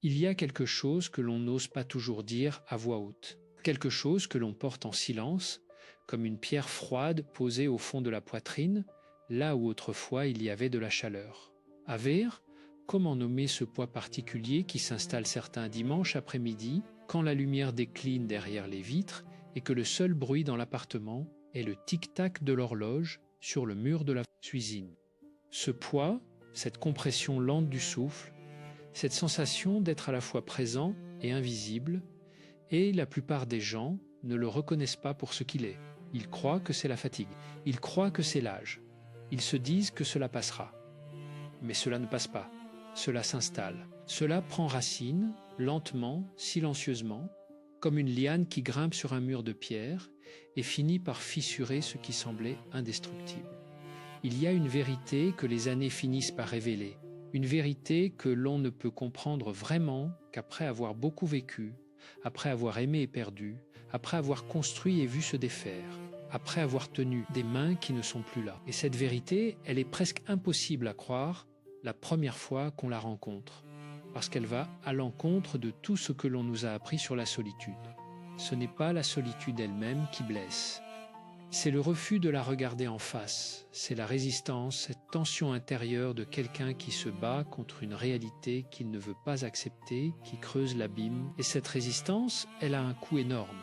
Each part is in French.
Il y a quelque chose que l'on n'ose pas toujours dire à voix haute, quelque chose que l'on porte en silence, comme une pierre froide posée au fond de la poitrine, là où autrefois il y avait de la chaleur. Aver, comment nommer ce poids particulier qui s'installe certains dimanches après-midi, quand la lumière décline derrière les vitres et que le seul bruit dans l'appartement est le tic-tac de l'horloge sur le mur de la cuisine. Ce poids, cette compression lente du souffle, cette sensation d'être à la fois présent et invisible, et la plupart des gens ne le reconnaissent pas pour ce qu'il est. Ils croient que c'est la fatigue, ils croient que c'est l'âge, ils se disent que cela passera. Mais cela ne passe pas, cela s'installe, cela prend racine, lentement, silencieusement, comme une liane qui grimpe sur un mur de pierre et finit par fissurer ce qui semblait indestructible. Il y a une vérité que les années finissent par révéler, une vérité que l'on ne peut comprendre vraiment qu'après avoir beaucoup vécu, après avoir aimé et perdu, après avoir construit et vu se défaire, après avoir tenu des mains qui ne sont plus là. Et cette vérité, elle est presque impossible à croire la première fois qu'on la rencontre, parce qu'elle va à l'encontre de tout ce que l'on nous a appris sur la solitude. Ce n'est pas la solitude elle-même qui blesse. C'est le refus de la regarder en face, c'est la résistance, cette tension intérieure de quelqu'un qui se bat contre une réalité qu'il ne veut pas accepter, qui creuse l'abîme. Et cette résistance, elle a un coût énorme,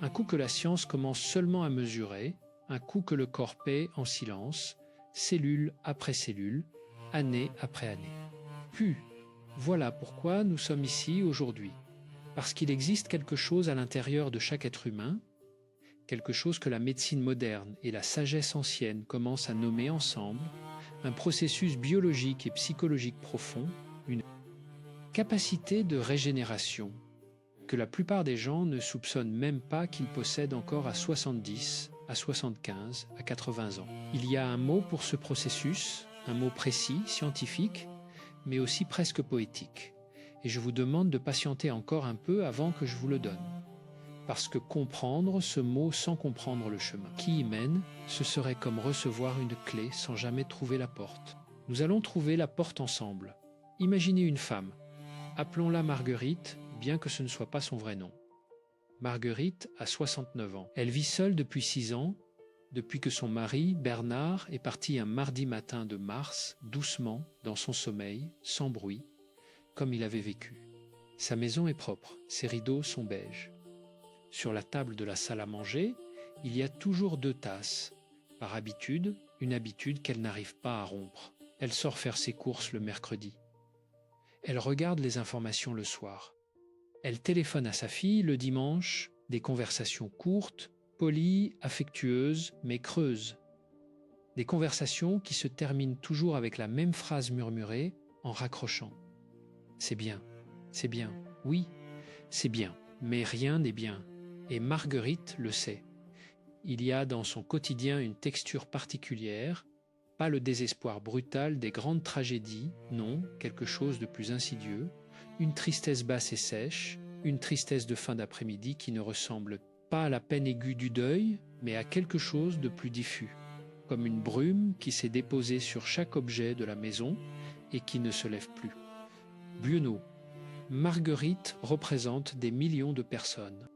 un coût que la science commence seulement à mesurer, un coût que le corps paie en silence, cellule après cellule, année après année. Puis, voilà pourquoi nous sommes ici aujourd'hui, parce qu'il existe quelque chose à l'intérieur de chaque être humain, quelque chose que la médecine moderne et la sagesse ancienne commencent à nommer ensemble, un processus biologique et psychologique profond, une capacité de régénération que la plupart des gens ne soupçonnent même pas qu'ils possèdent encore à 70, à 75, à 80 ans. Il y a un mot pour ce processus, un mot précis, scientifique, mais aussi presque poétique. Et je vous demande de patienter encore un peu avant que je vous le donne. Parce que comprendre ce mot sans comprendre le chemin qui y mène, ce serait comme recevoir une clé sans jamais trouver la porte. Nous allons trouver la porte ensemble. Imaginez une femme. Appelons-la Marguerite, bien que ce ne soit pas son vrai nom. Marguerite a 69 ans. Elle vit seule depuis 6 ans, depuis que son mari, Bernard, est parti un mardi matin de mars, doucement, dans son sommeil, sans bruit, comme il avait vécu. Sa maison est propre, ses rideaux sont beiges. Sur la table de la salle à manger, il y a toujours 2 tasses. Par habitude, une habitude qu'elle n'arrive pas à rompre. Elle sort faire ses courses le mercredi. Elle regarde les informations le soir. Elle téléphone à sa fille le dimanche, des conversations courtes, polies, affectueuses, mais creuses. Des conversations qui se terminent toujours avec la même phrase murmurée en raccrochant. C'est bien, oui, c'est bien, mais rien n'est bien. Et Marguerite le sait. Il y a dans son quotidien une texture particulière, pas le désespoir brutal des grandes tragédies, non, quelque chose de plus insidieux, une tristesse basse et sèche, une tristesse de fin d'après-midi qui ne ressemble pas à la peine aiguë du deuil, mais à quelque chose de plus diffus, comme une brume qui s'est déposée sur chaque objet de la maison et qui ne se lève plus. Buenot. Marguerite représente des millions de personnes.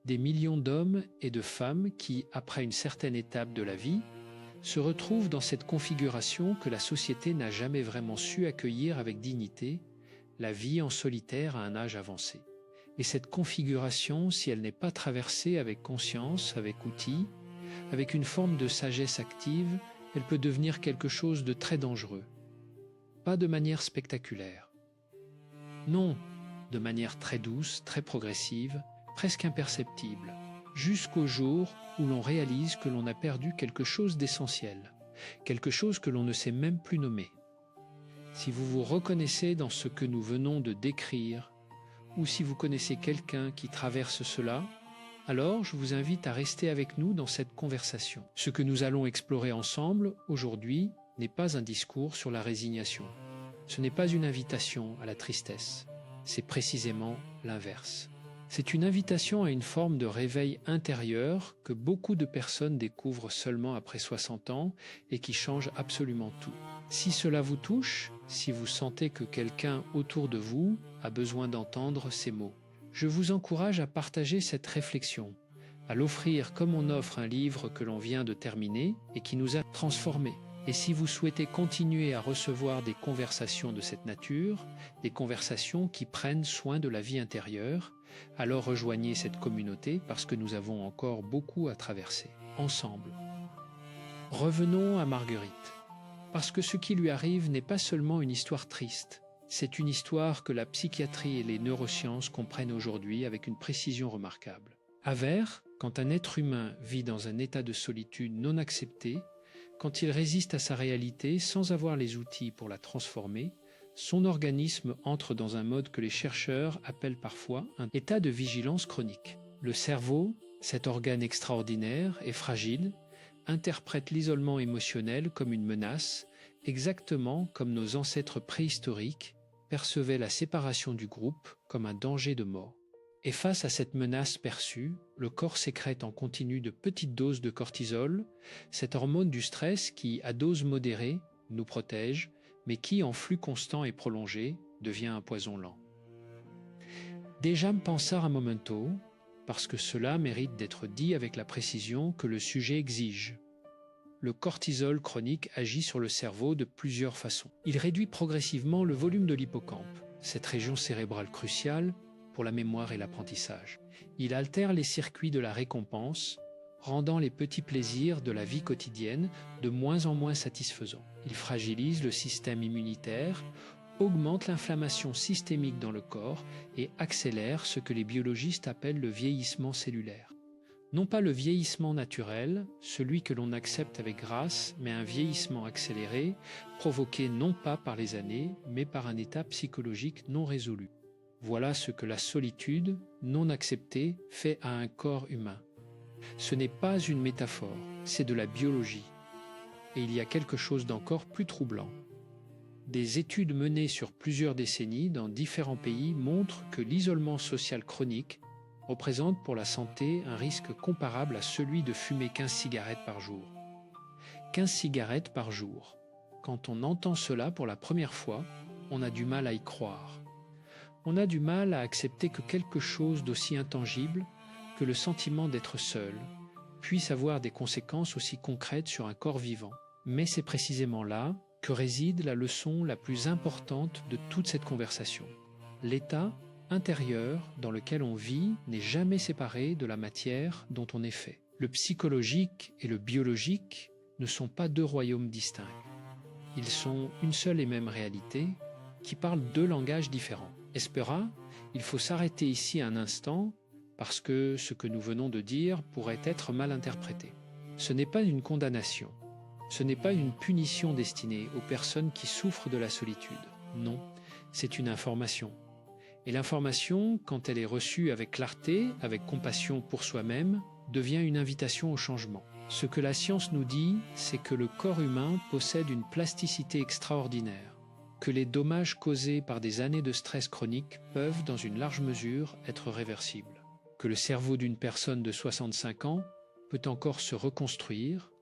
Des millions d'hommes et de femmes qui, après une certaine étape de la vie, se retrouvent dans cette configuration que la société n'a jamais vraiment su accueillir avec dignité, la vie en solitaire à un âge avancé. Et cette configuration, si elle n'est pas traversée avec conscience, avec outils, avec une forme de sagesse active, elle peut devenir quelque chose de très dangereux. Pas de manière spectaculaire. Non, de manière très douce, très progressive, presque imperceptible, jusqu'au jour où l'on réalise que l'on a perdu quelque chose d'essentiel, quelque chose que l'on ne sait même plus nommer. Si vous vous reconnaissez dans ce que nous venons de décrire, ou si vous connaissez quelqu'un qui traverse cela, alors je vous invite à rester avec nous dans cette conversation. Ce que nous allons explorer ensemble aujourd'hui n'est pas un discours sur la résignation. Ce n'est pas une invitation à la tristesse. C'est précisément l'inverse. C'est une invitation à une forme de réveil intérieur que beaucoup de personnes découvrent seulement après 60 ans et qui change absolument tout. Si cela vous touche, si vous sentez que quelqu'un autour de vous a besoin d'entendre ces mots, je vous encourage à partager cette réflexion, à l'offrir comme on offre un livre que l'on vient de terminer et qui nous a transformés. Et si vous souhaitez continuer à recevoir des conversations de cette nature, des conversations qui prennent soin de la vie intérieure, alors rejoignez cette communauté parce que nous avons encore beaucoup à traverser, ensemble. Revenons à Marguerite, parce que ce qui lui arrive n'est pas seulement une histoire triste, c'est une histoire que la psychiatrie et les neurosciences comprennent aujourd'hui avec une précision remarquable. Avère, quand un être humain vit dans un état de solitude non accepté, quand il résiste à sa réalité sans avoir les outils pour la transformer, son organisme entre dans un mode que les chercheurs appellent parfois un état de vigilance chronique. Le cerveau, cet organe extraordinaire et fragile, interprète l'isolement émotionnel comme une menace, exactement comme nos ancêtres préhistoriques percevaient la séparation du groupe comme un danger de mort. Et face à cette menace perçue, le corps sécrète en continu de petites doses de cortisol, cette hormone du stress qui, à dose modérée, nous protège, mais qui, en flux constant et prolongé, devient un poison lent. Dejam pensar un momento, parce que cela mérite d'être dit avec la précision que le sujet exige. Le cortisol chronique agit sur le cerveau de plusieurs façons. Il réduit progressivement le volume de l'hippocampe, cette région cérébrale cruciale pour la mémoire et l'apprentissage. Il altère les circuits de la récompense, rendant les petits plaisirs de la vie quotidienne de moins en moins satisfaisants. Il fragilise le système immunitaire, augmente l'inflammation systémique dans le corps et accélère ce que les biologistes appellent le vieillissement cellulaire. Non pas le vieillissement naturel, celui que l'on accepte avec grâce, mais un vieillissement accéléré, provoqué non pas par les années, mais par un état psychologique non résolu. Voilà ce que la solitude, non acceptée, fait à un corps humain. Ce n'est pas une métaphore, c'est de la biologie. Et il y a quelque chose d'encore plus troublant. Des études menées sur plusieurs décennies dans différents pays montrent que l'isolement social chronique représente pour la santé un risque comparable à celui de fumer 15 cigarettes par jour. 15 cigarettes par jour. Quand on entend cela pour la première fois, on a du mal à y croire. On a du mal à accepter que quelque chose d'aussi intangible que le sentiment d'être seul puisse avoir des conséquences aussi concrètes sur un corps vivant. Mais c'est précisément là que réside la leçon la plus importante de toute cette conversation. L'état intérieur dans lequel on vit n'est jamais séparé de la matière dont on est fait. Le psychologique et le biologique ne sont pas deux royaumes distincts. Ils sont une seule et même réalité qui parle deux langages différents. Espera, il faut s'arrêter ici un instant parce que ce que nous venons de dire pourrait être mal interprété. Ce n'est pas une condamnation, ce n'est pas une punition destinée aux personnes qui souffrent de la solitude. Non, c'est une information. Et l'information, quand elle est reçue avec clarté, avec compassion pour soi-même, devient une invitation au changement. Ce que la science nous dit, c'est que le corps humain possède une plasticité extraordinaire, que les dommages causés par des années de stress chronique peuvent, dans une large mesure, être réversibles, que le cerveau d'une personne de 65 ans peut encore se reconstruire,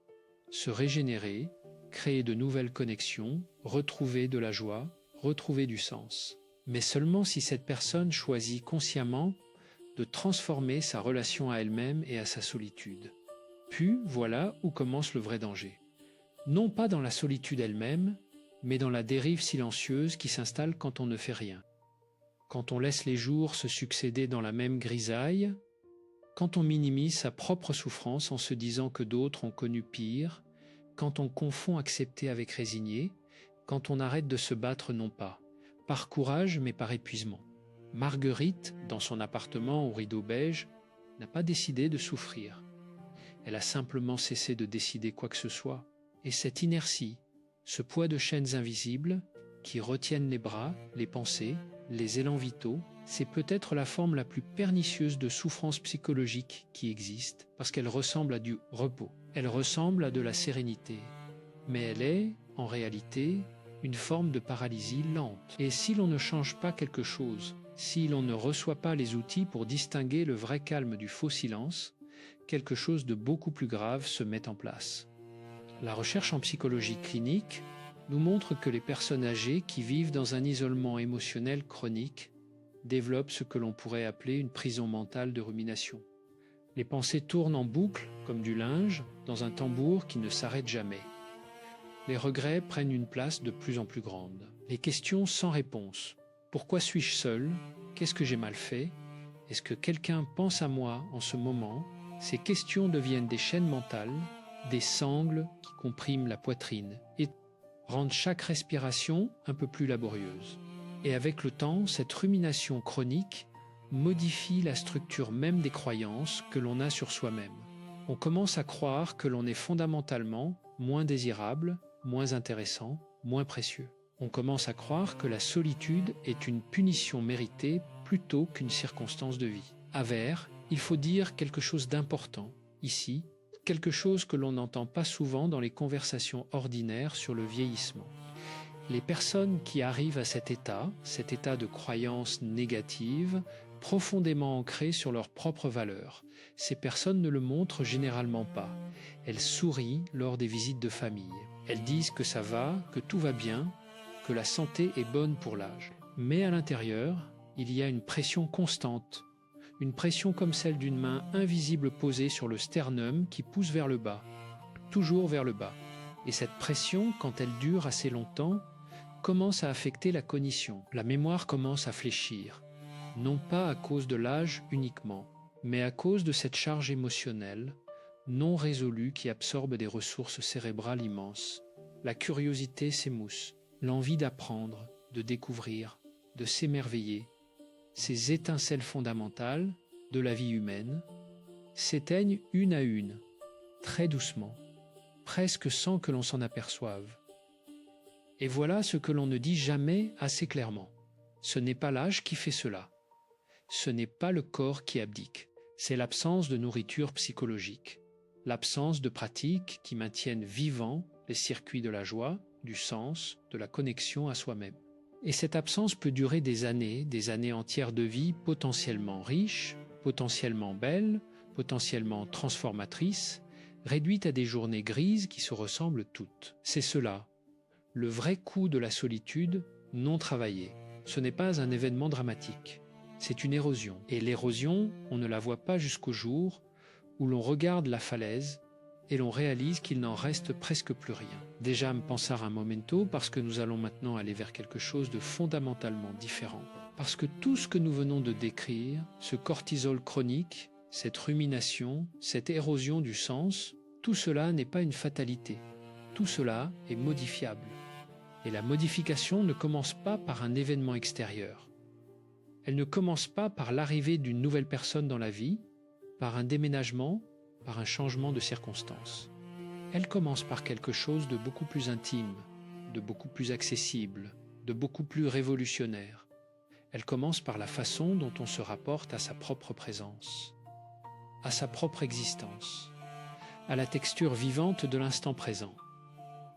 se régénérer, créer de nouvelles connexions, retrouver de la joie, retrouver du sens. Mais seulement si cette personne choisit consciemment de transformer sa relation à elle-même et à sa solitude. Puis, voilà où commence le vrai danger. Non pas dans la solitude elle-même, mais dans la dérive silencieuse qui s'installe quand on ne fait rien. Quand on laisse les jours se succéder dans la même grisaille, quand on minimise sa propre souffrance en se disant que d'autres ont connu pire, quand on confond accepter avec résigner, quand on arrête de se battre non pas par courage mais par épuisement. Marguerite, dans son appartement au rideau beige, n'a pas décidé de souffrir. Elle a simplement cessé de décider quoi que ce soit. Et cette inertie, ce poids de chaînes invisibles qui retiennent les bras, les pensées, les élans vitaux, c'est peut-être la forme la plus pernicieuse de souffrance psychologique qui existe, parce qu'elle ressemble à du repos, elle ressemble à de la sérénité. Mais elle est, en réalité, une forme de paralysie lente. Et si l'on ne change pas quelque chose, Si l'on ne reçoit pas les outils pour distinguer le vrai calme du faux silence, quelque chose de beaucoup plus grave se met en place. La recherche en psychologie clinique nous montre que les personnes âgées qui vivent dans un isolement émotionnel chronique développent ce que l'on pourrait appeler une prison mentale de rumination. Les pensées tournent en boucle, comme du linge, dans un tambour qui ne s'arrête jamais. Les regrets prennent une place de plus en plus grande. Les questions sans réponse. Pourquoi suis-je seul? Qu'est-ce que j'ai mal fait? Est-ce que quelqu'un pense à moi en ce moment? Ces questions deviennent des chaînes mentales, des sangles qui compriment la poitrine et rendent chaque respiration un peu plus laborieuse. Et avec le temps, cette rumination chronique modifie la structure même des croyances que l'on a sur soi-même. On commence à croire que l'on est fondamentalement moins désirable, moins intéressant, moins précieux. On commence à croire que la solitude est une punition méritée plutôt qu'une circonstance de vie. Avers, il faut dire quelque chose d'important, ici, quelque chose que l'on n'entend pas souvent dans les conversations ordinaires sur le vieillissement. Les personnes qui arrivent à cet état de croyance négative, profondément ancrées sur leurs propres valeurs, ces personnes ne le montrent généralement pas. Elles sourient lors des visites de famille. Elles disent que ça va, que tout va bien, que la santé est bonne pour l'âge. Mais à l'intérieur, il y a une pression constante, une pression comme celle d'une main invisible posée sur le sternum qui pousse vers le bas, toujours vers le bas. Et cette pression, quand elle dure assez longtemps, commence à affecter la cognition. La mémoire commence à fléchir, non pas à cause de l'âge uniquement, mais à cause de cette charge émotionnelle non résolue qui absorbe des ressources cérébrales immenses. La curiosité s'émousse, l'envie d'apprendre, de découvrir, de s'émerveiller, ces étincelles fondamentales de la vie humaine s'éteignent une à une, très doucement, presque sans que l'on s'en aperçoive. Et voilà ce que l'on ne dit jamais assez clairement. Ce n'est pas l'âge qui fait cela. Ce n'est pas le corps qui abdique. C'est l'absence de nourriture psychologique, l'absence de pratiques qui maintiennent vivants les circuits de la joie, du sens, de la connexion à soi-même. Et cette absence peut durer des années entières de vie potentiellement riches, potentiellement belles, potentiellement transformatrices, réduites à des journées grises qui se ressemblent toutes. C'est cela, le vrai coût de la solitude non travaillée. Ce n'est pas un événement dramatique, c'est une érosion. Et l'érosion, on ne la voit pas jusqu'au jour où l'on regarde la falaise et l'on réalise qu'il n'en reste presque plus rien. Déjà me pensar un momento, parce que nous allons maintenant aller vers quelque chose de fondamentalement différent. Parce que tout ce que nous venons de décrire, ce cortisol chronique, cette rumination, cette érosion du sens, tout cela n'est pas une fatalité. Tout cela est modifiable. Et la modification ne commence pas par un événement extérieur. Elle ne commence pas par l'arrivée d'une nouvelle personne dans la vie, par un déménagement, par un changement de circonstances. Elle commence par quelque chose de beaucoup plus intime, de beaucoup plus accessible, de beaucoup plus révolutionnaire. Elle commence par la façon dont on se rapporte à sa propre présence, à sa propre existence, à la texture vivante de l'instant présent.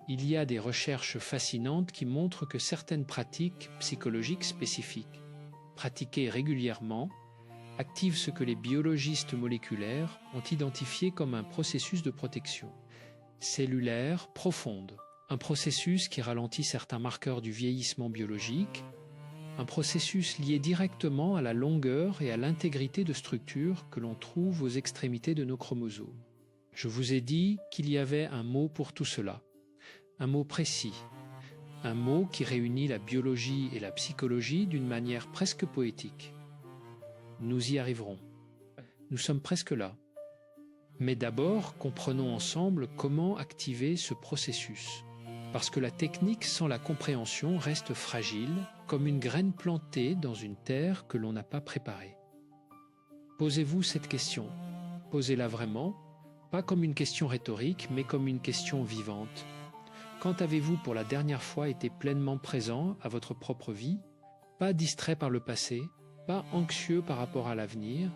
Il y a des recherches fascinantes qui montrent que certaines pratiques psychologiques spécifiques, pratiquées régulièrement, activent ce que les biologistes moléculaires ont identifié comme un processus de protection cellulaire profonde, un processus qui ralentit certains marqueurs du vieillissement biologique, un processus lié directement à la longueur et à l'intégrité de structures que l'on trouve aux extrémités de nos chromosomes. Je vous ai dit qu'il y avait un mot pour tout cela, un mot précis, un mot qui réunit la biologie et la psychologie d'une manière presque poétique. Nous y arriverons. Nous sommes presque là. Mais d'abord, comprenons ensemble comment activer ce processus. Parce que la technique sans la compréhension reste fragile, comme une graine plantée dans une terre que l'on n'a pas préparée. Posez-vous cette question. Posez-la vraiment, pas comme une question rhétorique, mais comme une question vivante. Quand avez-vous pour la dernière fois été pleinement présent à votre propre vie, pas distrait par le passé, pas anxieux par rapport à l'avenir,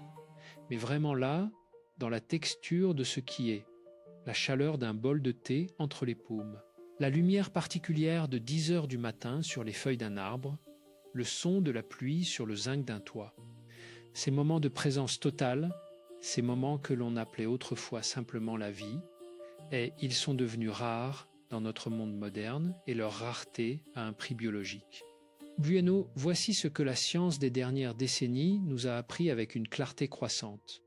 mais vraiment là, dans la texture de ce qui est, la chaleur d'un bol de thé entre les paumes, la lumière particulière de 10 heures du matin sur les feuilles d'un arbre, le son de la pluie sur le zinc d'un toit. Ces moments de présence totale, ces moments que l'on appelait autrefois simplement la vie, et ils sont devenus rares dans notre monde moderne et leur rareté a un prix biologique. Bueno, voici ce que la science des dernières décennies nous a appris avec une clarté croissante.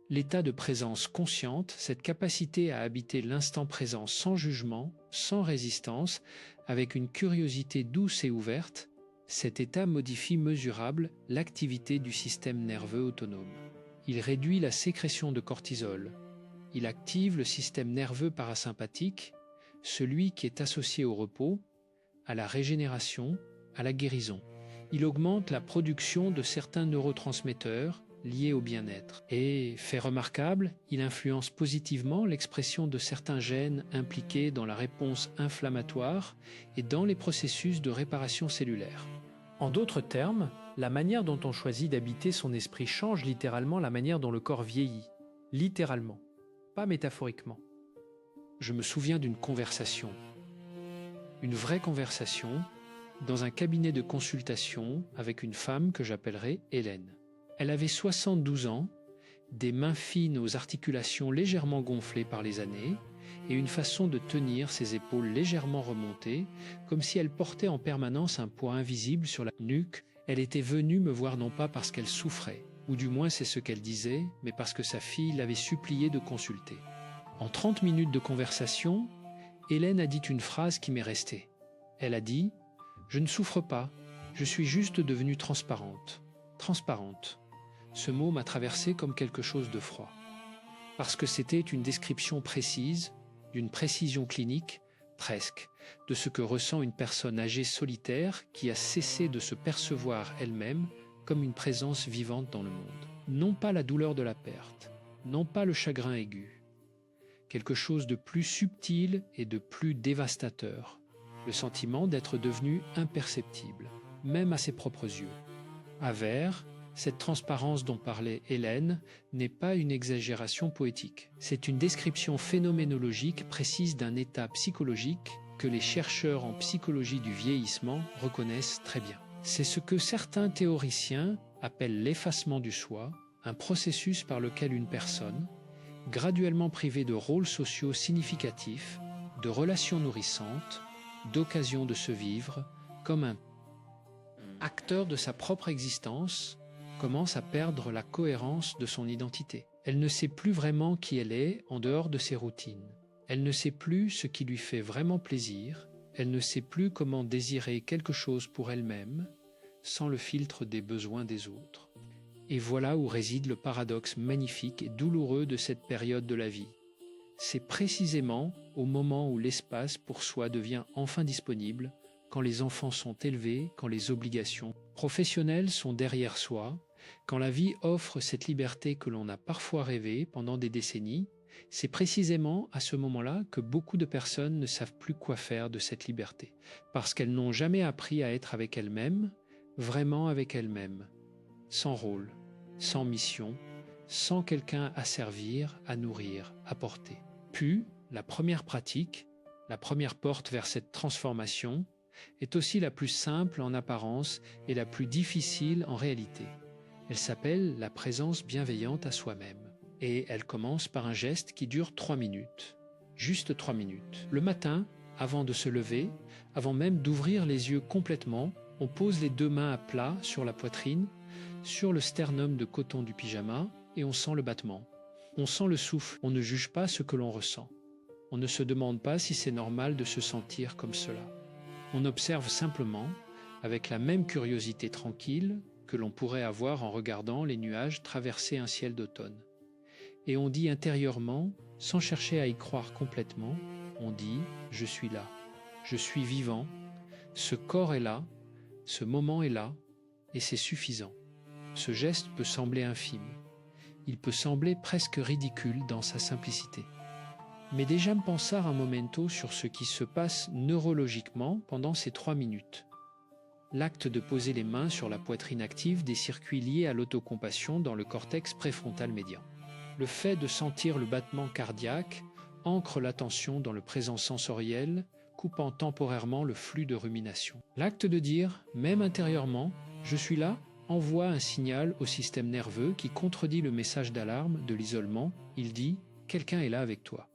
L'état de présence consciente, cette capacité à habiter l'instant présent sans jugement, sans résistance, avec une curiosité douce et ouverte, cet état modifie mesurable l'activité du système nerveux autonome. Il réduit la sécrétion de cortisol. Il active le système nerveux parasympathique, celui qui est associé au repos, à la régénération, à la guérison. Il augmente la production de certains neurotransmetteurs liés au bien-être. Et, fait remarquable, il influence positivement l'expression de certains gènes impliqués dans la réponse inflammatoire et dans les processus de réparation cellulaire. En d'autres termes, la manière dont on choisit d'habiter son esprit change littéralement la manière dont le corps vieillit. Littéralement, pas métaphoriquement. Je me souviens d'une conversation, une vraie conversation, dans un cabinet de consultation avec une femme que j'appellerai Hélène. Elle avait 72 ans, des mains fines aux articulations légèrement gonflées par les années et une façon de tenir ses épaules légèrement remontées, comme si elle portait en permanence un poids invisible sur la nuque. Elle était venue me voir non pas parce qu'elle souffrait, ou du moins c'est ce qu'elle disait, mais parce que sa fille l'avait suppliée de consulter. En 30 minutes de conversation, Hélène a dit une phrase qui m'est restée. Elle a dit « Je ne souffre pas, je suis juste devenue transparente. » Transparente. Ce mot m'a traversé comme quelque chose de froid. Parce que c'était une description précise, d'une précision clinique, presque, de ce que ressent une personne âgée solitaire qui a cessé de se percevoir elle-même comme une présence vivante dans le monde. Non pas la douleur de la perte, non pas le chagrin aigu. Quelque chose de plus subtil et de plus dévastateur. Le sentiment d'être devenu imperceptible, même à ses propres yeux. Avers, cette transparence dont parlait Hélène n'est pas une exagération poétique. C'est une description phénoménologique précise d'un état psychologique que les chercheurs en psychologie du vieillissement reconnaissent très bien. C'est ce que certains théoriciens appellent l'effacement du soi, un processus par lequel une personne, graduellement privée de rôles sociaux significatifs, de relations nourrissantes, d'occasions de se vivre, comme un acteur de sa propre existence, commence à perdre la cohérence de son identité. Elle ne sait plus vraiment qui elle est en dehors de ses routines. Elle ne sait plus ce qui lui fait vraiment plaisir. Elle ne sait plus comment désirer quelque chose pour elle-même sans le filtre des besoins des autres. Et voilà où réside le paradoxe magnifique et douloureux de cette période de la vie. C'est précisément au moment où l'espace pour soi devient enfin disponible, quand les enfants sont élevés, quand les obligations professionnelles sont derrière soi, quand la vie offre cette liberté que l'on a parfois rêvée pendant des décennies, c'est précisément à ce moment-là que beaucoup de personnes ne savent plus quoi faire de cette liberté, parce qu'elles n'ont jamais appris à être avec elles-mêmes, vraiment avec elles-mêmes, sans rôle, sans mission, sans quelqu'un à servir, à nourrir, à porter. Puis, la première pratique, la première porte vers cette transformation, est aussi la plus simple en apparence et la plus difficile en réalité. Elle s'appelle la présence bienveillante à soi-même. Et elle commence par un geste qui dure 3 minutes. Juste 3 minutes. Le matin, avant de se lever, avant même d'ouvrir les yeux complètement, on pose les 2 mains à plat sur la poitrine, sur le sternum de coton du pyjama, et on sent le battement. On sent le souffle. On ne juge pas ce que l'on ressent. On ne se demande pas si c'est normal de se sentir comme cela. On observe simplement, avec la même curiosité tranquille que l'on pourrait avoir en regardant les nuages traverser un ciel d'automne. Et on dit intérieurement, sans chercher à y croire complètement, on dit « je suis là, je suis vivant, ce corps est là, ce moment est là, et c'est suffisant ». Ce geste peut sembler infime, il peut sembler presque ridicule dans sa simplicité. Mais déjà me pensar un momento sur ce qui se passe neurologiquement pendant ces 3 minutes. L'acte de poser les mains sur la poitrine active des circuits liés à l'autocompassion dans le cortex préfrontal médian. Le fait de sentir le battement cardiaque ancre l'attention dans le présent sensoriel coupant temporairement le flux de rumination. L'acte de dire, même intérieurement, « je suis là », envoie un signal au système nerveux qui contredit le message d'alarme de l'isolement. Il dit « quelqu'un est là avec toi ».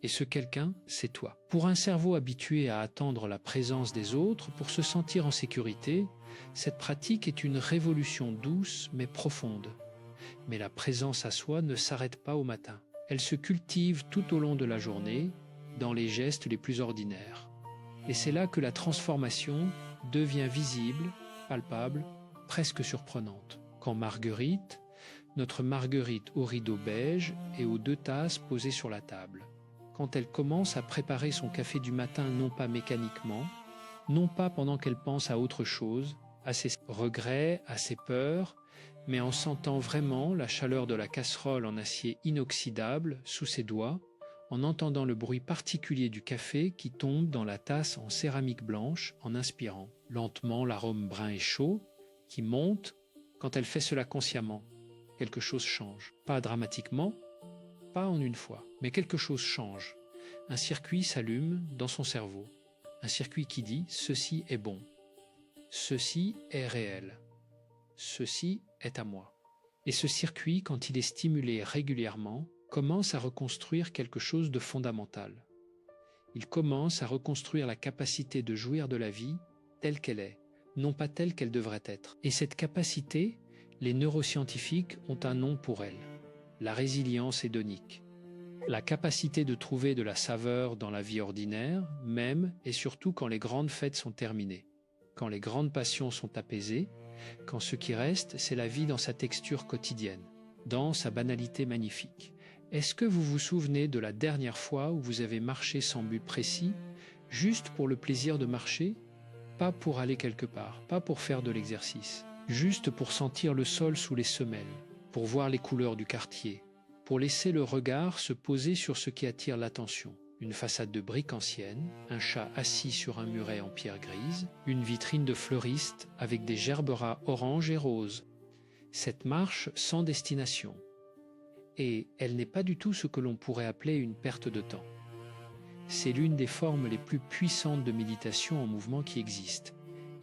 Et ce quelqu'un, c'est toi. Pour un cerveau habitué à attendre la présence des autres pour se sentir en sécurité, cette pratique est une révolution douce mais profonde. Mais la présence à soi ne s'arrête pas au matin. Elle se cultive tout au long de la journée, dans les gestes les plus ordinaires. Et c'est là que la transformation devient visible, palpable, presque surprenante. Quand Marguerite, notre Marguerite au rideau beige et aux 2 tasses posées sur la table, quand elle commence à préparer son café du matin non pas mécaniquement, non pas pendant qu'elle pense à autre chose, à ses regrets, à ses peurs, mais en sentant vraiment la chaleur de la casserole en acier inoxydable sous ses doigts, en entendant le bruit particulier du café qui tombe dans la tasse en céramique blanche en inspirant. Lentement, l'arôme brun et chaud qui monte quand elle fait cela consciemment. Quelque chose change. Pas dramatiquement, pas en une fois, mais quelque chose change. Un circuit s'allume dans son cerveau. Un circuit qui dit « ceci est bon »,« ceci est réel »,« ceci est à moi ». Et ce circuit, quand il est stimulé régulièrement, commence à reconstruire quelque chose de fondamental. Il commence à reconstruire la capacité de jouir de la vie telle qu'elle est, non pas telle qu'elle devrait être. Et cette capacité, les neuroscientifiques ont un nom pour elle, la résilience hédonique. La capacité de trouver de la saveur dans la vie ordinaire, même et surtout quand les grandes fêtes sont terminées, quand les grandes passions sont apaisées, quand ce qui reste, c'est la vie dans sa texture quotidienne, dans sa banalité magnifique. Est-ce que vous vous souvenez de la dernière fois où vous avez marché sans but précis, juste pour le plaisir de marcher, pas pour aller quelque part, pas pour faire de l'exercice, juste pour sentir le sol sous les semelles, pour voir les couleurs du quartier, pour laisser le regard se poser sur ce qui attire l'attention. Une façade de briques anciennes, un chat assis sur un muret en pierre grise, une vitrine de fleuriste avec des gerberas orange et rose. Cette marche sans destination. Et elle n'est pas du tout ce que l'on pourrait appeler une perte de temps. C'est l'une des formes les plus puissantes de méditation en mouvement qui existent.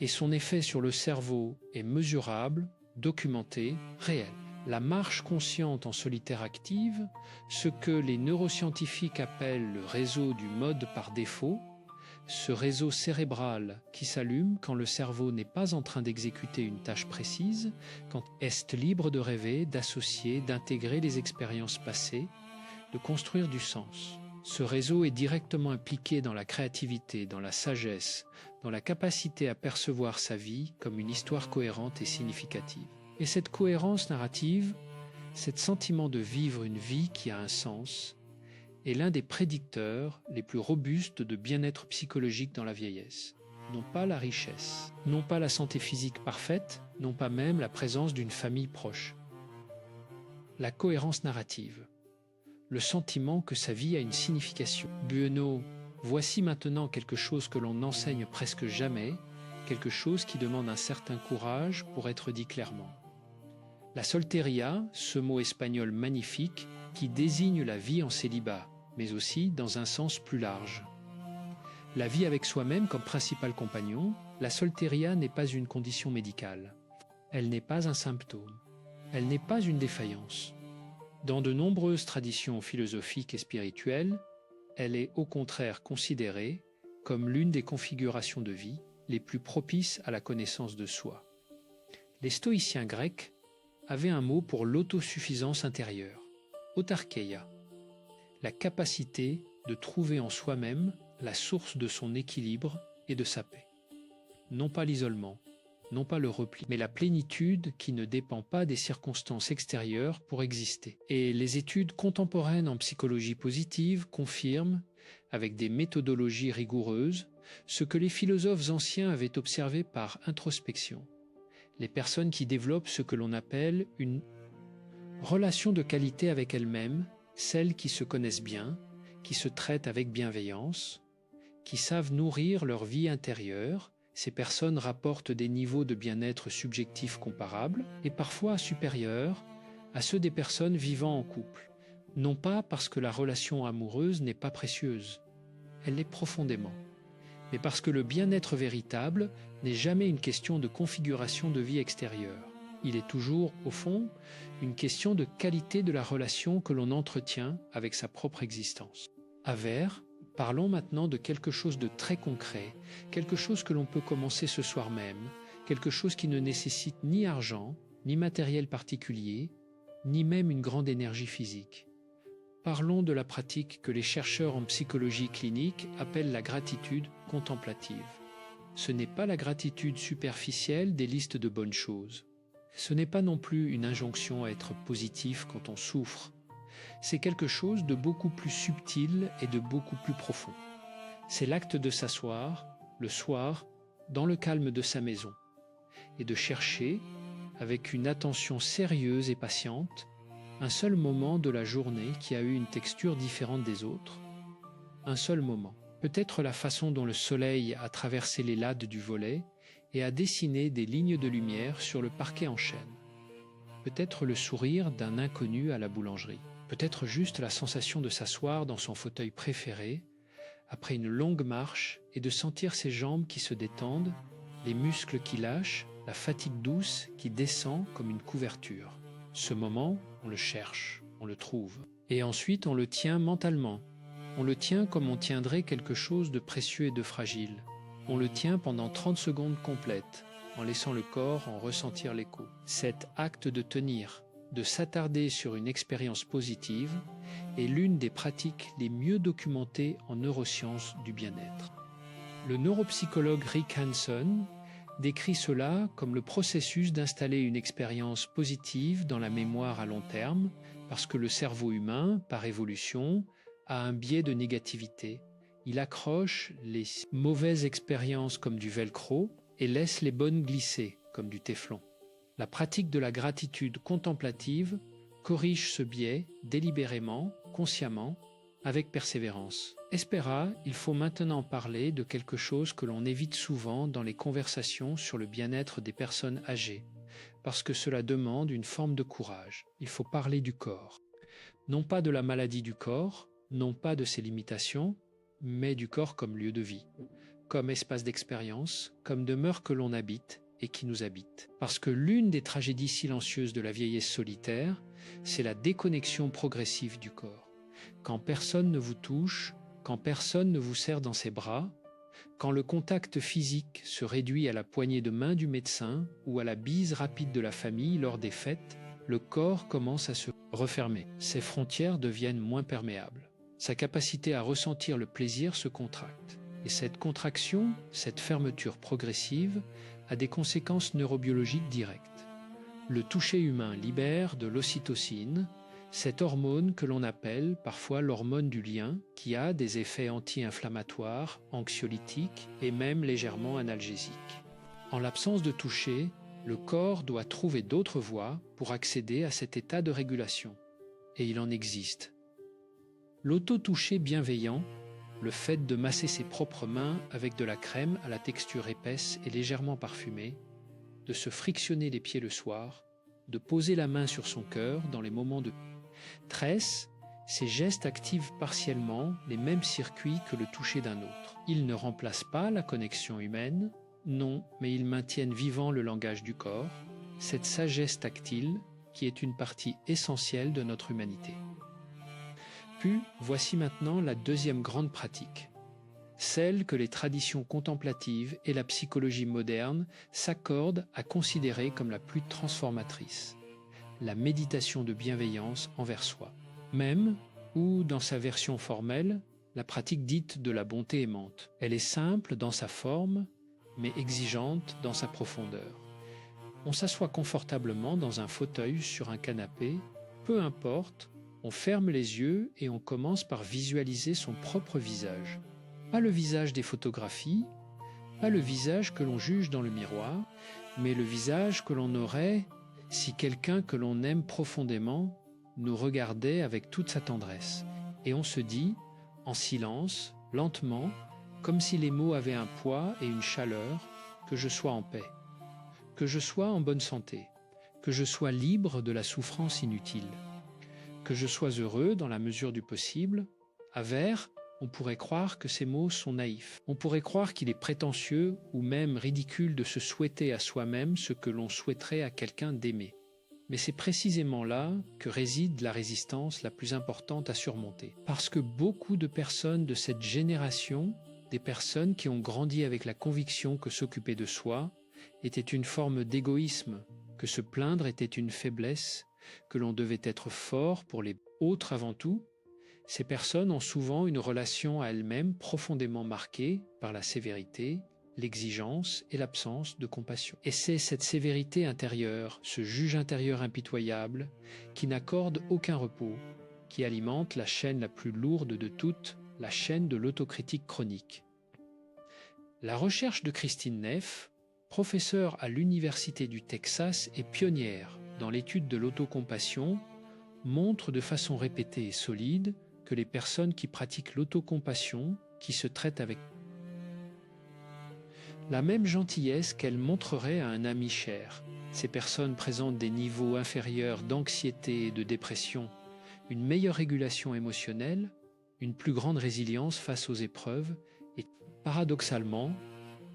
Et son effet sur le cerveau est mesurable, documenté, réel. La marche consciente en solitaire active, ce que les neuroscientifiques appellent le réseau du mode par défaut, ce réseau cérébral qui s'allume quand le cerveau n'est pas en train d'exécuter une tâche précise, quand est libre de rêver, d'associer, d'intégrer les expériences passées, de construire du sens. Ce réseau est directement impliqué dans la créativité, dans la sagesse, dans la capacité à percevoir sa vie comme une histoire cohérente et significative. Et cette cohérence narrative, cet sentiment de vivre une vie qui a un sens, est l'un des prédicteurs les plus robustes de bien-être psychologique dans la vieillesse. Non pas la richesse, non pas la santé physique parfaite, non pas même la présence d'une famille proche. La cohérence narrative, le sentiment que sa vie a une signification. Bueno, voici maintenant quelque chose que l'on n'enseigne presque jamais, quelque chose qui demande un certain courage pour être dit clairement. La solteria, ce mot espagnol magnifique qui désigne la vie en célibat, mais aussi dans un sens plus large. La vie avec soi-même comme principal compagnon, la solteria n'est pas une condition médicale. Elle n'est pas un symptôme. Elle n'est pas une défaillance. Dans de nombreuses traditions philosophiques et spirituelles, elle est au contraire considérée comme l'une des configurations de vie les plus propices à la connaissance de soi. Les stoïciens grecs avaient un mot pour l'autosuffisance intérieure, autarkeia, la capacité de trouver en soi-même la source de son équilibre et de sa paix. Non pas l'isolement, non pas le repli, mais la plénitude qui ne dépend pas des circonstances extérieures pour exister. Et les études contemporaines en psychologie positive confirment, avec des méthodologies rigoureuses, ce que les philosophes anciens avaient observé par introspection. Les personnes qui développent ce que l'on appelle une relation de qualité avec elles-mêmes, celles qui se connaissent bien, qui se traitent avec bienveillance, qui savent nourrir leur vie intérieure. Ces personnes rapportent des niveaux de bien-être subjectifs comparables et parfois supérieurs à ceux des personnes vivant en couple. Non pas parce que la relation amoureuse n'est pas précieuse, elle l'est profondément, mais parce que le bien-être véritable n'est jamais une question de configuration de vie extérieure. Il est toujours, au fond, une question de qualité de la relation que l'on entretient avec sa propre existence. À Vert, parlons maintenant de quelque chose de très concret, quelque chose que l'on peut commencer ce soir même, quelque chose qui ne nécessite ni argent, ni matériel particulier, ni même une grande énergie physique. Parlons de la pratique que les chercheurs en psychologie clinique appellent la gratitude contemplative. Ce n'est pas la gratitude superficielle des listes de bonnes choses. Ce n'est pas non plus une injonction à être positif quand on souffre. C'est quelque chose de beaucoup plus subtil et de beaucoup plus profond. C'est l'acte de s'asseoir, le soir, dans le calme de sa maison, et de chercher, avec une attention sérieuse et patiente, un seul moment de la journée qui a eu une texture différente des autres. Un seul moment. Peut-être la façon dont le soleil a traversé les lades du volet et a dessiné des lignes de lumière sur le parquet en chêne. Peut-être le sourire d'un inconnu à la boulangerie. Peut-être juste la sensation de s'asseoir dans son fauteuil préféré après une longue marche et de sentir ses jambes qui se détendent, les muscles qui lâchent, la fatigue douce qui descend comme une couverture. Ce moment, on le cherche, on le trouve. Et ensuite, on le tient mentalement. On le tient comme on tiendrait quelque chose de précieux et de fragile. On le tient pendant 30 secondes complètes, en laissant le corps en ressentir l'écho. Cet acte de tenir, de s'attarder sur une expérience positive, est l'une des pratiques les mieux documentées en neurosciences du bien-être. Le neuropsychologue Rick Hanson décrit cela comme le processus d'installer une expérience positive dans la mémoire à long terme, parce que le cerveau humain, par évolution, a un biais de négativité. Il accroche les mauvaises expériences comme du velcro et laisse les bonnes glisser comme du téflon. La pratique de la gratitude contemplative corrige ce biais délibérément, consciemment, avec persévérance. Espera, il faut maintenant parler de quelque chose que l'on évite souvent dans les conversations sur le bien-être des personnes âgées, parce que cela demande une forme de courage. Il faut parler du corps. Non pas de la maladie du corps, non pas de ses limitations, mais du corps comme lieu de vie, comme espace d'expérience, comme demeure que l'on habite et qui nous habite. Parce que l'une des tragédies silencieuses de la vieillesse solitaire, c'est la déconnexion progressive du corps. Quand personne ne vous touche, quand personne ne vous serre dans ses bras, quand le contact physique se réduit à la poignée de main du médecin ou à la bise rapide de la famille lors des fêtes, le corps commence à se refermer. Ses frontières deviennent moins perméables. Sa capacité à ressentir le plaisir se contracte. Et cette contraction, cette fermeture progressive, a des conséquences neurobiologiques directes. Le toucher humain libère de l'ocytocine, cette hormone que l'on appelle parfois l'hormone du lien, qui a des effets anti-inflammatoires, anxiolytiques et même légèrement analgésiques. En l'absence de toucher, le corps doit trouver d'autres voies pour accéder à cet état de régulation. Et il en existe. L'auto-toucher bienveillant, le fait de masser ses propres mains avec de la crème à la texture épaisse et légèrement parfumée, de se frictionner les pieds le soir, de poser la main sur son cœur dans les moments de tresse, ces gestes activent partiellement les mêmes circuits que le toucher d'un autre. Ils ne remplacent pas la connexion humaine, non, mais ils maintiennent vivant le langage du corps, cette sagesse tactile qui est une partie essentielle de notre humanité. Puis, voici maintenant la deuxième grande pratique, celle que les traditions contemplatives et la psychologie moderne s'accordent à considérer comme la plus transformatrice, la méditation de bienveillance envers soi. Même, ou dans sa version formelle, la pratique dite de la bonté aimante. Elle est simple dans sa forme, mais exigeante dans sa profondeur. On s'assoit confortablement dans un fauteuil sur un canapé, peu importe, on ferme les yeux et on commence par visualiser son propre visage. Pas le visage des photographies, pas le visage que l'on juge dans le miroir, mais le visage que l'on aurait si quelqu'un que l'on aime profondément nous regardait avec toute sa tendresse. Et on se dit, en silence, lentement, comme si les mots avaient un poids et une chaleur, que je sois en paix, que je sois en bonne santé, que je sois libre de la souffrance inutile, que je sois heureux dans la mesure du possible. À Vert, On pourrait croire que ces mots sont naïfs. On pourrait croire qu'il est prétentieux ou même ridicule de se souhaiter à soi-même ce que l'on souhaiterait à quelqu'un d'aimer. Mais c'est précisément là que réside la résistance la plus importante à surmonter. Parce que beaucoup de personnes de cette génération, des personnes qui ont grandi avec la conviction que s'occuper de soi était une forme d'égoïsme, que se plaindre était une faiblesse, que l'on devait être fort pour les autres avant tout, ces personnes ont souvent une relation à elles-mêmes profondément marquée par la sévérité, l'exigence et l'absence de compassion. Et c'est cette sévérité intérieure, ce juge intérieur impitoyable, qui n'accorde aucun repos, qui alimente la chaîne la plus lourde de toutes, la chaîne de l'autocritique chronique. La recherche de Christine Neff, professeure à l'Université du Texas et pionnière dans l'étude de l'autocompassion, montre de façon répétée et solide que les personnes qui pratiquent l'autocompassion, qui se traitent avec la même gentillesse qu'elle montrerait à un ami cher. Ces personnes présentent des niveaux inférieurs d'anxiété et de dépression, une meilleure régulation émotionnelle, une plus grande résilience face aux épreuves et, paradoxalement,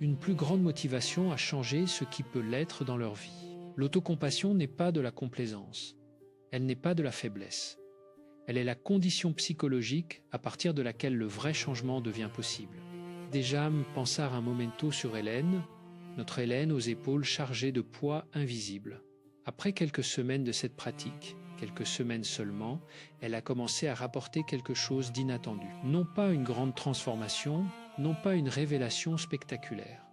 une plus grande motivation à changer ce qui peut l'être dans leur vie. L'autocompassion n'est pas de la complaisance, elle n'est pas de la faiblesse. Elle est la condition psychologique à partir de laquelle le vrai changement devient possible. Dejam pensar un momento sur Hélène, notre Hélène aux épaules chargées de poids invisibles. Après quelques semaines de cette pratique, quelques semaines seulement, elle a commencé à rapporter quelque chose d'inattendu. Non pas une grande transformation, non pas une révélation spectaculaire.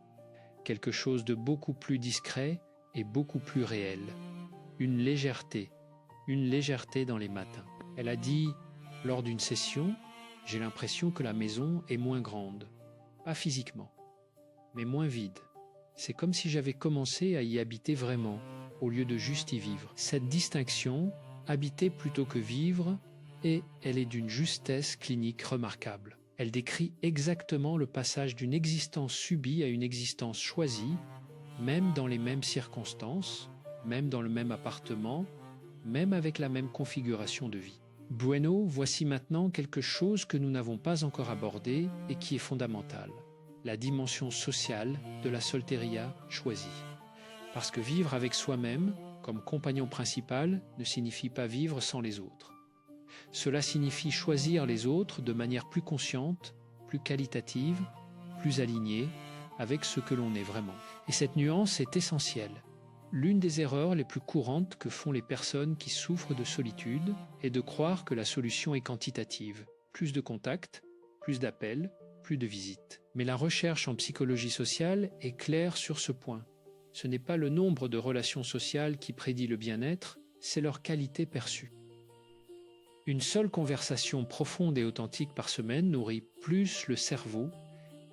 Quelque chose de beaucoup plus discret et beaucoup plus réel. Une légèreté dans les matins. Elle a dit, lors d'une session, « J'ai l'impression que la maison est moins grande. Pas physiquement, mais moins vide. C'est comme si j'avais commencé à y habiter vraiment, au lieu de juste y vivre. » Cette distinction, habiter plutôt que vivre, elle est d'une justesse clinique remarquable. Elle décrit exactement le passage d'une existence subie à une existence choisie, même dans les mêmes circonstances, même dans le même appartement, même avec la même configuration de vie. Bueno, voici maintenant quelque chose que nous n'avons pas encore abordé et qui est fondamental, la dimension sociale de la solteria choisie. Parce que vivre avec soi-même, comme compagnon principal, ne signifie pas vivre sans les autres. Cela signifie choisir les autres de manière plus consciente, plus qualitative, plus alignée avec ce que l'on est vraiment. Et cette nuance est essentielle. L'une des erreurs les plus courantes que font les personnes qui souffrent de solitude est de croire que la solution est quantitative. Plus de contacts, plus d'appels, plus de visites. Mais la recherche en psychologie sociale est claire sur ce point. Ce n'est pas le nombre de relations sociales qui prédit le bien-être, c'est leur qualité perçue. Une seule conversation profonde et authentique par semaine nourrit plus le cerveau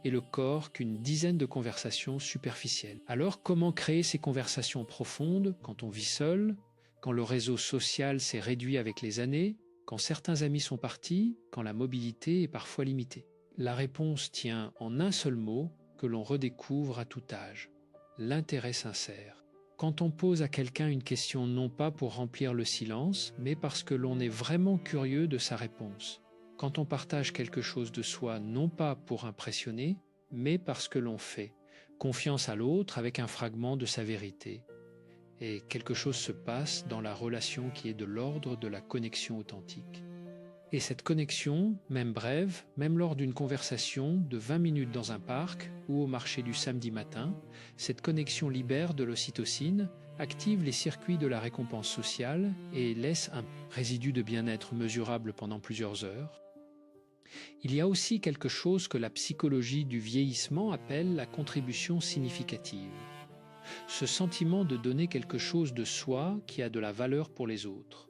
et le corps qu'une dizaine de conversations superficielles. Alors, comment créer ces conversations profondes quand on vit seul, quand le réseau social s'est réduit avec les années, quand certains amis sont partis, quand la mobilité est parfois limitée? La réponse tient en un seul mot que l'on redécouvre à tout âge, l'intérêt sincère. Quand on pose à quelqu'un une question non pas pour remplir le silence, mais parce que l'on est vraiment curieux de sa réponse. Quand on partage quelque chose de soi, non pas pour impressionner, mais parce que l'on fait confiance à l'autre avec un fragment de sa vérité. Et quelque chose se passe dans la relation qui est de l'ordre de la connexion authentique. Et cette connexion, même brève, même lors d'une conversation de 20 minutes dans un parc ou au marché du samedi matin, cette connexion libère de l'ocytocine, active les circuits de la récompense sociale et laisse un résidu de bien-être mesurable pendant plusieurs heures. Il y a aussi quelque chose que la psychologie du vieillissement appelle la contribution significative. Ce sentiment de donner quelque chose de soi qui a de la valeur pour les autres.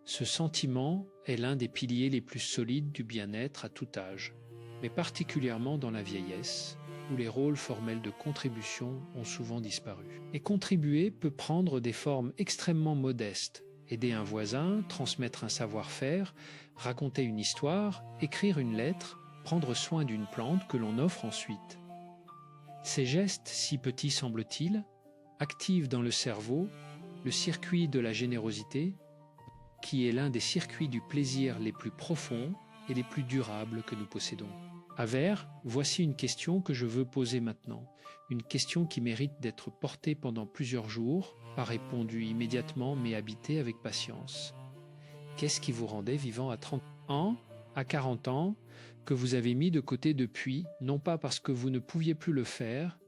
Ce sentiment est l'un des piliers les plus solides du bien-être à tout âge, mais particulièrement dans la vieillesse, où les rôles formels de contribution ont souvent disparu. Et contribuer peut prendre des formes extrêmement modestes. Aider un voisin, transmettre un savoir-faire, raconter une histoire, écrire une lettre, prendre soin d'une plante que l'on offre ensuite. Ces gestes, si petits semblent-ils, activent dans le cerveau le circuit de la générosité, qui est l'un des circuits du plaisir les plus profonds et les plus durables que nous possédons. Avers, voici une question que je veux poser maintenant. Une question qui mérite d'être portée pendant plusieurs jours, pas répondue immédiatement mais habitée avec patience. Qu'est-ce qui vous rendait vivant à 30 ans, à 40 ans, que vous avez mis de côté depuis, non pas parce que vous ne pouviez plus le faire,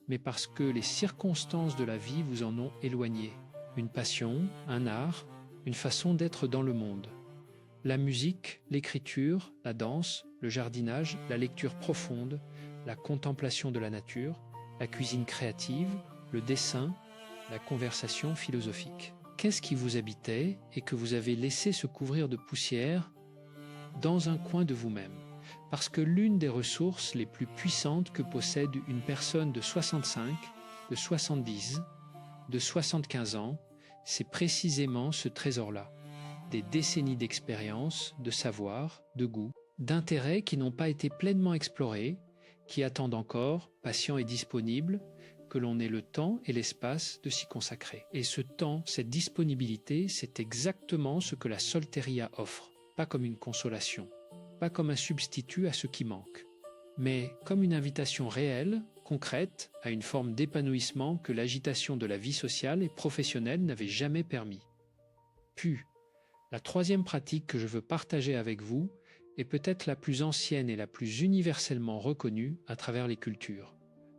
mais parce que les circonstances de la vie vous en ont éloigné? Une passion, un art, une façon d'être dans le monde. La musique, l'écriture, la danse, le jardinage, la lecture profonde, la contemplation de la nature, la cuisine créative, le dessin, la conversation philosophique. Qu'est-ce qui vous habitait et que vous avez laissé se couvrir de poussière dans un coin de vous-même? Parce que l'une des ressources les plus puissantes que possède une personne de 65, de 70, de 75 ans, c'est précisément ce trésor-là. Des décennies d'expérience, de savoir, de goût, d'intérêts qui n'ont pas été pleinement explorés, qui attendent encore, patients et disponibles, que l'on ait le temps et l'espace de s'y consacrer. Et ce temps, cette disponibilité, c'est exactement ce que la Solteria offre, pas comme une consolation, pas comme un substitut à ce qui manque, mais comme une invitation réelle, concrète, à une forme d'épanouissement que l'agitation de la vie sociale et professionnelle n'avait jamais permis. Puis, la troisième pratique que je veux partager avec vous est peut-être la plus ancienne et la plus universellement reconnue à travers les cultures,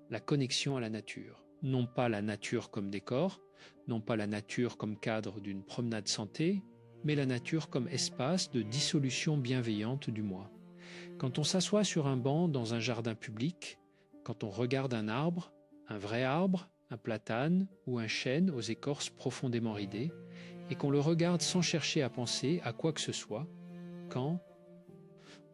la connexion à la nature. Non pas la nature comme décor, non pas la nature comme cadre d'une promenade santé, mais la nature comme espace de dissolution bienveillante du moi. Quand on s'assoit sur un banc dans un jardin public, quand on regarde un vrai arbre, un platane ou un chêne aux écorces profondément ridées, et qu'on le regarde sans chercher à penser à quoi que ce soit, quand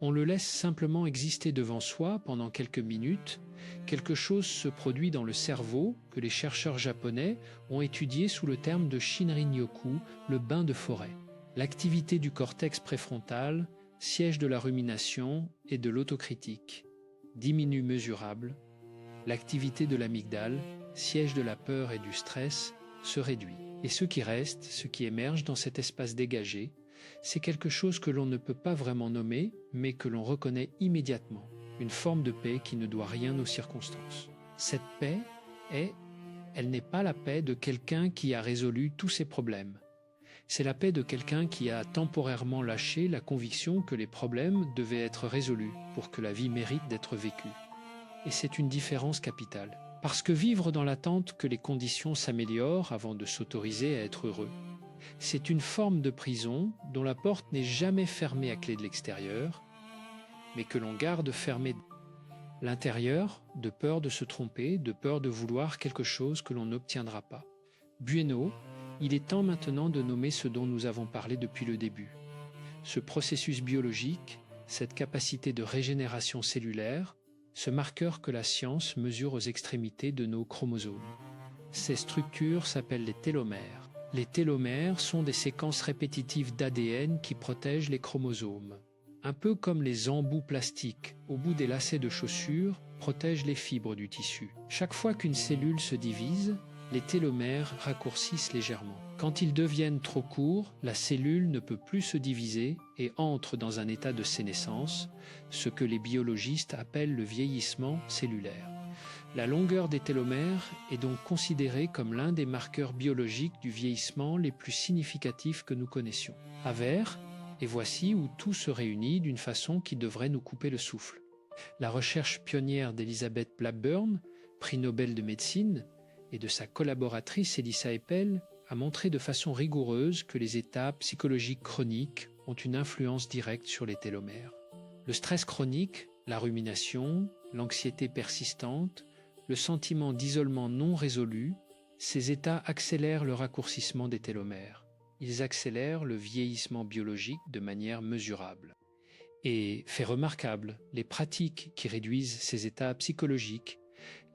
on le laisse simplement exister devant soi pendant quelques minutes, quelque chose se produit dans le cerveau que les chercheurs japonais ont étudié sous le terme de Shinrin-yoku, le bain de forêt. L'activité du cortex préfrontal, siège de la rumination et de l'autocritique, diminue mesurable. L'activité de l'amygdale, siège de la peur et du stress, se réduit. Et ce qui reste, ce qui émerge dans cet espace dégagé, c'est quelque chose que l'on ne peut pas vraiment nommer, mais que l'on reconnaît immédiatement. Une forme de paix qui ne doit rien aux circonstances. Cette paix elle n'est pas la paix de quelqu'un qui a résolu tous ses problèmes. C'est la paix de quelqu'un qui a temporairement lâché la conviction que les problèmes devaient être résolus pour que la vie mérite d'être vécue. Et c'est une différence capitale. Parce que vivre dans l'attente que les conditions s'améliorent avant de s'autoriser à être heureux, c'est une forme de prison dont la porte n'est jamais fermée à clé de l'extérieur, mais que l'on garde fermée l'intérieur, de peur de se tromper, de peur de vouloir quelque chose que l'on n'obtiendra pas. Bueno, il est temps maintenant de nommer ce dont nous avons parlé depuis le début. Ce processus biologique, cette capacité de régénération cellulaire, ce marqueur que la science mesure aux extrémités de nos chromosomes. Ces structures s'appellent les télomères. Les télomères sont des séquences répétitives d'ADN qui protègent les chromosomes. Un peu comme les embouts plastiques au bout des lacets de chaussures protègent les fibres du tissu. Chaque fois qu'une cellule se divise, les télomères raccourcissent légèrement. Quand ils deviennent trop courts, la cellule ne peut plus se diviser et entre dans un état de sénescence, ce que les biologistes appellent le vieillissement cellulaire. La longueur des télomères est donc considérée comme l'un des marqueurs biologiques du vieillissement les plus significatifs que nous connaissions. Avers, et voici où tout se réunit d'une façon qui devrait nous couper le souffle. La recherche pionnière d'Elizabeth Blackburn, prix Nobel de médecine, et de sa collaboratrice Elissa Epel a montré de façon rigoureuse que les états psychologiques chroniques ont une influence directe sur les télomères. Le stress chronique, la rumination, l'anxiété persistante, le sentiment d'isolement non résolu, ces états accélèrent le raccourcissement des télomères. Ils accélèrent le vieillissement biologique de manière mesurable. Et, fait remarquable, les pratiques qui réduisent ces états psychologiques,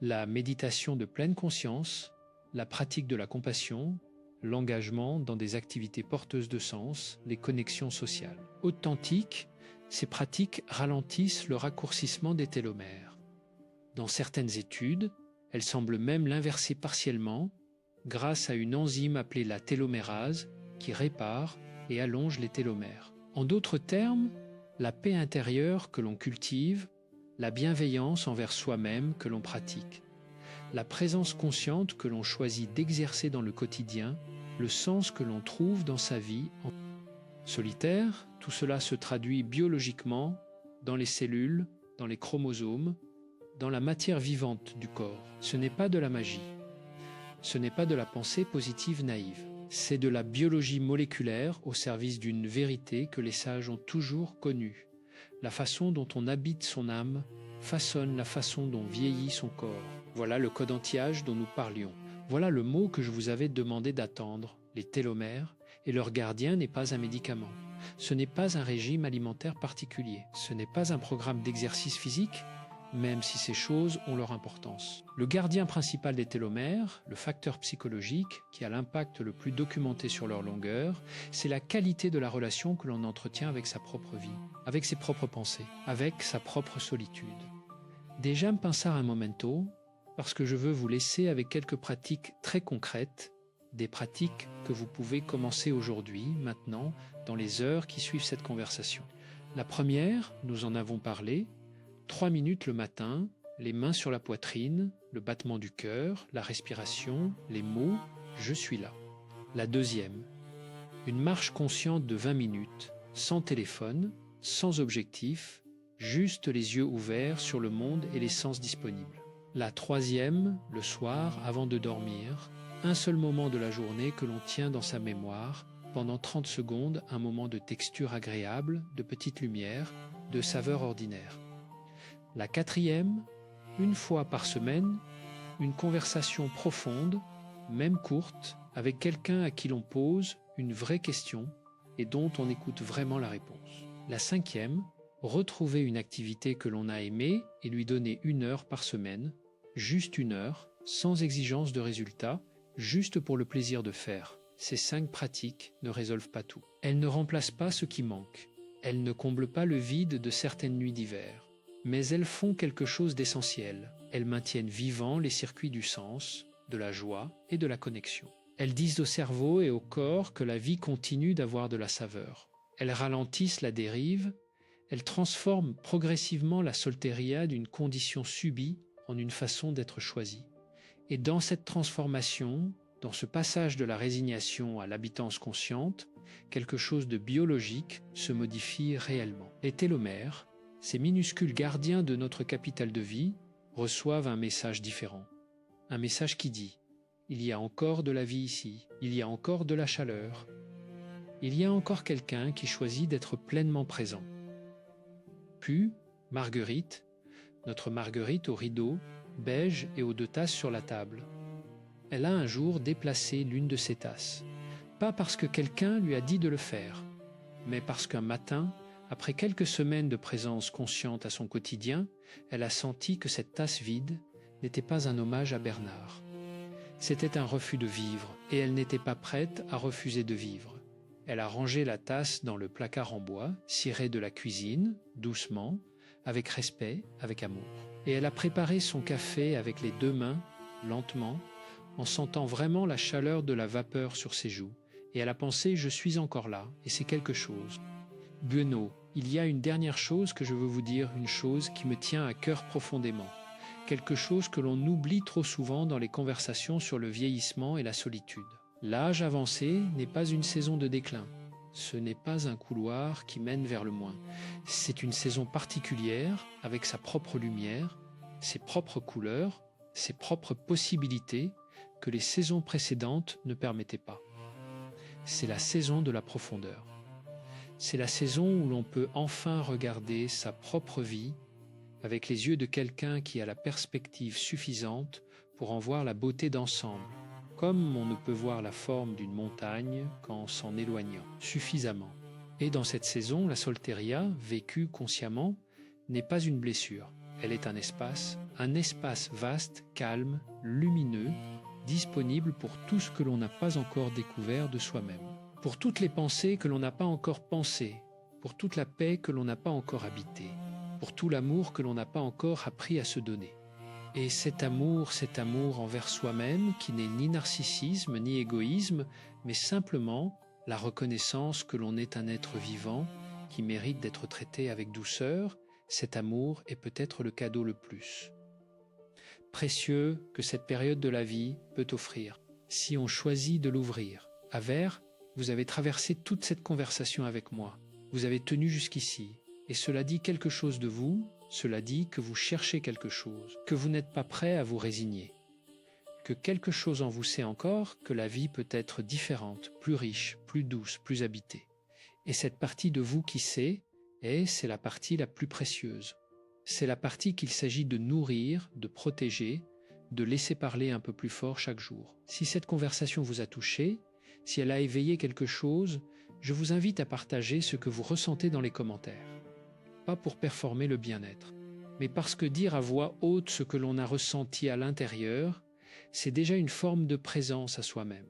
la méditation de pleine conscience, la pratique de la compassion, l'engagement dans des activités porteuses de sens, les connexions sociales. Authentiques, ces pratiques ralentissent le raccourcissement des télomères. Dans certaines études, elles semblent même l'inverser partiellement grâce à une enzyme appelée la télomérase qui répare et allonge les télomères. En d'autres termes, la paix intérieure que l'on cultive, la bienveillance envers soi-même que l'on pratique, la présence consciente que l'on choisit d'exercer dans le quotidien, le sens que l'on trouve dans sa vie. Solitaire, tout cela se traduit biologiquement dans les cellules, dans les chromosomes, dans la matière vivante du corps. Ce n'est pas de la magie. Ce n'est pas de la pensée positive naïve. C'est de la biologie moléculaire au service d'une vérité que les sages ont toujours connue. La façon dont on habite son âme façonne la façon dont vieillit son corps. Voilà le code anti-âge dont nous parlions. Voilà le mot que je vous avais demandé d'attendre, les télomères, et leur gardien n'est pas un médicament. Ce n'est pas un régime alimentaire particulier. Ce n'est pas un programme d'exercice physique, même si ces choses ont leur importance. Le gardien principal des télomères, le facteur psychologique qui a l'impact le plus documenté sur leur longueur, c'est la qualité de la relation que l'on entretient avec sa propre vie, avec ses propres pensées, avec sa propre solitude. Dejam pensar un momento, parce que je veux vous laisser avec quelques pratiques très concrètes, des pratiques que vous pouvez commencer aujourd'hui, maintenant, dans les heures qui suivent cette conversation. La première, nous en avons parlé, 3 minutes le matin, les mains sur la poitrine, le battement du cœur, la respiration, les mots « je suis là ». La deuxième, une marche consciente de 20 minutes, sans téléphone, sans objectif, juste les yeux ouverts sur le monde et les sens disponibles. La troisième, le soir, avant de dormir, un seul moment de la journée que l'on tient dans sa mémoire, pendant 30 secondes, un moment de texture agréable, de petite lumière, de saveur ordinaire. La quatrième, une fois par semaine, une conversation profonde, même courte, avec quelqu'un à qui l'on pose une vraie question et dont on écoute vraiment la réponse. La cinquième, retrouver une activité que l'on a aimée et lui donner 1 heure par semaine, juste 1 heure, sans exigence de résultat, juste pour le plaisir de faire. Ces 5 pratiques ne résolvent pas tout. Elles ne remplacent pas ce qui manque. Elles ne comblent pas le vide de certaines nuits d'hiver. Mais elles font quelque chose d'essentiel. Elles maintiennent vivants les circuits du sens, de la joie et de la connexion. Elles disent au cerveau et au corps que la vie continue d'avoir de la saveur. Elles ralentissent la dérive. Elles transforment progressivement la solteria d'une condition subie en une façon d'être choisie. Et dans cette transformation, dans ce passage de la résignation à l'habitance consciente, quelque chose de biologique se modifie réellement. Les télomères, ces minuscules gardiens de notre capital de vie, reçoivent un message différent. Un message qui dit « Il y a encore de la vie ici, il y a encore de la chaleur, il y a encore quelqu'un qui choisit d'être pleinement présent. » Puis, Marguerite, notre Marguerite au rideau, beige et aux 2 tasses sur la table. Elle a un jour déplacé l'une de ses tasses, pas parce que quelqu'un lui a dit de le faire, mais parce qu'un matin, après quelques semaines de présence consciente à son quotidien, elle a senti que cette tasse vide n'était pas un hommage à Bernard. C'était un refus de vivre, et elle n'était pas prête à refuser de vivre. Elle a rangé la tasse dans le placard en bois, ciré de la cuisine, doucement, avec respect, avec amour. Et elle a préparé son café avec les 2 mains, lentement, en sentant vraiment la chaleur de la vapeur sur ses joues. Et elle a pensé « je suis encore là, et c'est quelque chose ». Bueno, il y a une dernière chose que je veux vous dire, une chose qui me tient à cœur profondément. Quelque chose que l'on oublie trop souvent dans les conversations sur le vieillissement et la solitude. L'âge avancé n'est pas une saison de déclin. Ce n'est pas un couloir qui mène vers le moins. C'est une saison particulière, avec sa propre lumière, ses propres couleurs, ses propres possibilités que les saisons précédentes ne permettaient pas. C'est la saison de la profondeur. C'est la saison où l'on peut enfin regarder sa propre vie avec les yeux de quelqu'un qui a la perspective suffisante pour en voir la beauté d'ensemble, comme on ne peut voir la forme d'une montagne qu'en s'en éloignant suffisamment. Et dans cette saison, la solteria, vécue consciemment, n'est pas une blessure. Elle est un espace vaste, calme, lumineux, disponible pour tout ce que l'on n'a pas encore découvert de soi-même, pour toutes les pensées que l'on n'a pas encore pensées, pour toute la paix que l'on n'a pas encore habitée, pour tout l'amour que l'on n'a pas encore appris à se donner. Et cet amour envers soi-même, qui n'est ni narcissisme ni égoïsme, mais simplement la reconnaissance que l'on est un être vivant qui mérite d'être traité avec douceur, cet amour est peut-être le cadeau le plus précieux que cette période de la vie peut offrir, si on choisit de l'ouvrir. À Vert, vous avez traversé toute cette conversation avec moi. Vous avez tenu jusqu'ici, et cela dit quelque chose de vous, cela dit que vous cherchez quelque chose, que vous n'êtes pas prêt à vous résigner, que quelque chose en vous sait encore que la vie peut être différente, plus riche, plus douce, plus habitée. Et cette partie de vous qui sait, c'est la partie la plus précieuse. C'est la partie qu'il s'agit de nourrir, de protéger, de laisser parler un peu plus fort chaque jour. Si cette conversation vous a touché, si elle a éveillé quelque chose, je vous invite à partager ce que vous ressentez dans les commentaires. Pas pour performer le bien-être, mais parce que dire à voix haute ce que l'on a ressenti à l'intérieur, c'est déjà une forme de présence à soi-même.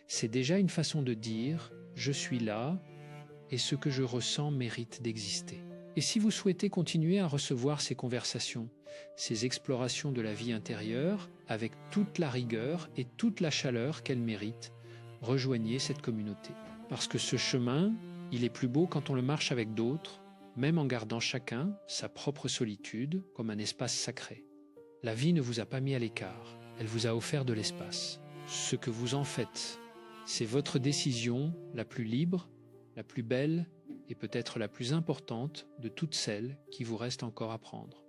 C'est déjà une façon de dire « je suis là et ce que je ressens mérite d'exister ». Et si vous souhaitez continuer à recevoir ces conversations, ces explorations de la vie intérieure, avec toute la rigueur et toute la chaleur qu'elles méritent, rejoignez cette communauté. Parce que ce chemin, il est plus beau quand on le marche avec d'autres, même en gardant chacun sa propre solitude comme un espace sacré. La vie ne vous a pas mis à l'écart, elle vous a offert de l'espace. Ce que vous en faites, c'est votre décision la plus libre, la plus belle et peut-être la plus importante de toutes celles qui vous restent encore à prendre.